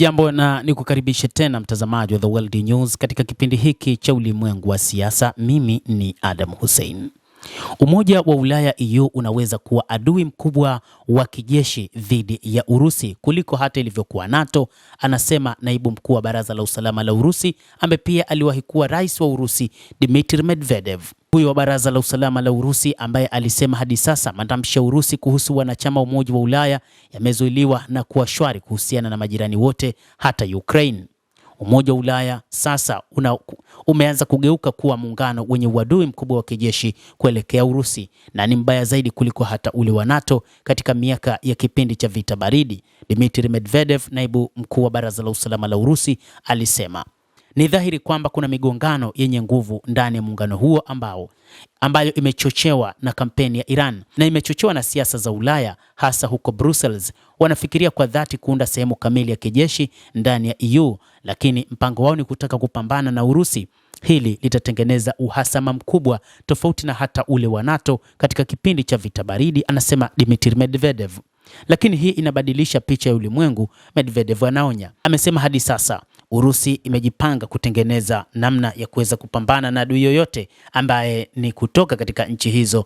Hujambo na nikukaribishe tena mtazamaji wa The World News katika kipindi hiki cha ulimwengu wa siasa. Mimi ni Adam Hussein. Umoja wa Ulaya EU unaweza kuwa adui mkubwa wa kijeshi dhidi ya Urusi kuliko hata ilivyokuwa NATO, anasema naibu mkuu wa Baraza la Usalama la Urusi ambaye pia aliwahi kuwa rais wa Urusi Dmitry Medvedev. Huyo wa Baraza la Usalama la Urusi ambaye alisema hadi sasa matamshi ya Urusi kuhusu wanachama wa Umoja wa Ulaya yamezuiliwa na kuwa shwari kuhusiana na majirani wote hata Ukraine. Umoja wa Ulaya sasa umeanza kugeuka kuwa muungano wenye uadui mkubwa wa kijeshi kuelekea Urusi, na ni mbaya zaidi kuliko hata ule wa NATO katika miaka ya kipindi cha vita baridi. Dmitry Medvedev, naibu mkuu wa Baraza la Usalama la Urusi, alisema ni dhahiri kwamba kuna migongano yenye nguvu ndani ya muungano huo ambayo imechochewa na kampeni ya Iran na imechochewa na siasa za Ulaya, hasa huko Brussels. Wanafikiria kwa dhati kuunda sehemu kamili ya kijeshi ndani ya EU, lakini mpango wao ni kutaka kupambana na Urusi. Hili litatengeneza uhasama mkubwa tofauti na hata ule wa NATO katika kipindi cha vita baridi, anasema Dmitry Medvedev. Lakini hii inabadilisha picha ya ulimwengu, Medvedev anaonya. Amesema hadi sasa Urusi imejipanga kutengeneza namna ya kuweza kupambana na adui yoyote ambaye ni kutoka katika nchi hizo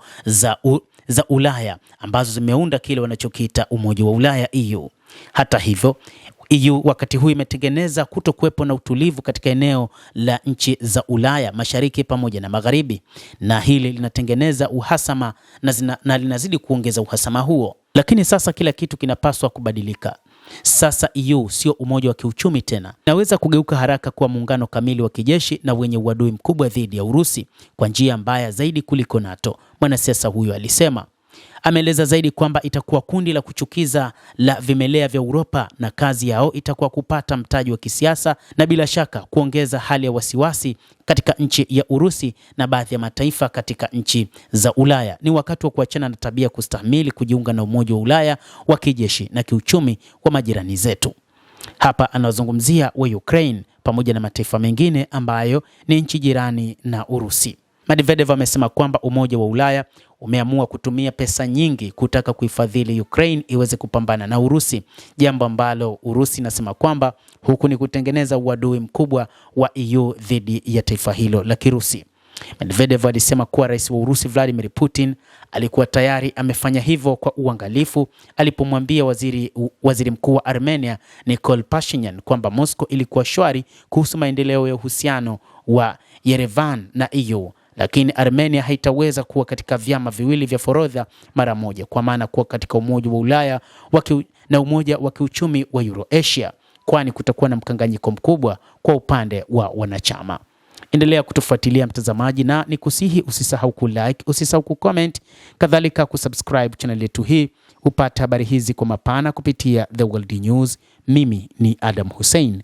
za Ulaya ambazo zimeunda kile wanachokiita Umoja wa Ulaya EU. Hata hivyo, EU wakati huu imetengeneza kutokuwepo na utulivu katika eneo la nchi za Ulaya Mashariki pamoja na Magharibi, na hili linatengeneza uhasama na linazidi kuongeza uhasama huo. Lakini sasa kila kitu kinapaswa kubadilika. Sasa EU sio umoja wa kiuchumi tena. Inaweza kugeuka haraka kuwa muungano kamili wa kijeshi na wenye uadui mkubwa dhidi ya Urusi kwa njia mbaya zaidi kuliko NATO, mwanasiasa huyo alisema. Ameeleza zaidi kwamba itakuwa kundi la kuchukiza la vimelea vya Uropa na kazi yao itakuwa kupata mtaji wa kisiasa na bila shaka kuongeza hali ya wasiwasi katika nchi ya Urusi na baadhi ya mataifa katika nchi za Ulaya. Ni wakati wa kuachana na tabia kustahimili kujiunga na Umoja wa Ulaya wa kijeshi na kiuchumi kwa majirani zetu. Hapa anazungumzia wa Ukraine pamoja na mataifa mengine ambayo ni nchi jirani na Urusi. Medvedev amesema kwamba Umoja wa Ulaya umeamua kutumia pesa nyingi kutaka kuifadhili Ukraine iweze kupambana na Urusi, jambo ambalo Urusi inasema kwamba huku ni kutengeneza uadui mkubwa wa EU dhidi ya taifa hilo la Kirusi. Medvedev alisema kuwa rais wa Urusi Vladimir Putin alikuwa tayari amefanya hivyo kwa uangalifu alipomwambia waziri mkuu wa Armenia Nikol Pashinyan kwamba Moscow ilikuwa shwari kuhusu maendeleo ya uhusiano wa Yerevan na EU. Lakini Armenia haitaweza kuwa katika vyama viwili vya forodha mara moja, kwa maana kuwa katika Umoja wa Ulaya na Umoja wa Kiuchumi wa Eurasia, kwani kutakuwa na mkanganyiko mkubwa kwa upande wa wanachama. Endelea kutufuatilia mtazamaji, na nikusihi usisahau kulike, usisahau kucomment, kadhalika kusubscribe channel yetu hii upate habari hizi kwa mapana kupitia The World News. Mimi ni Adam Hussein.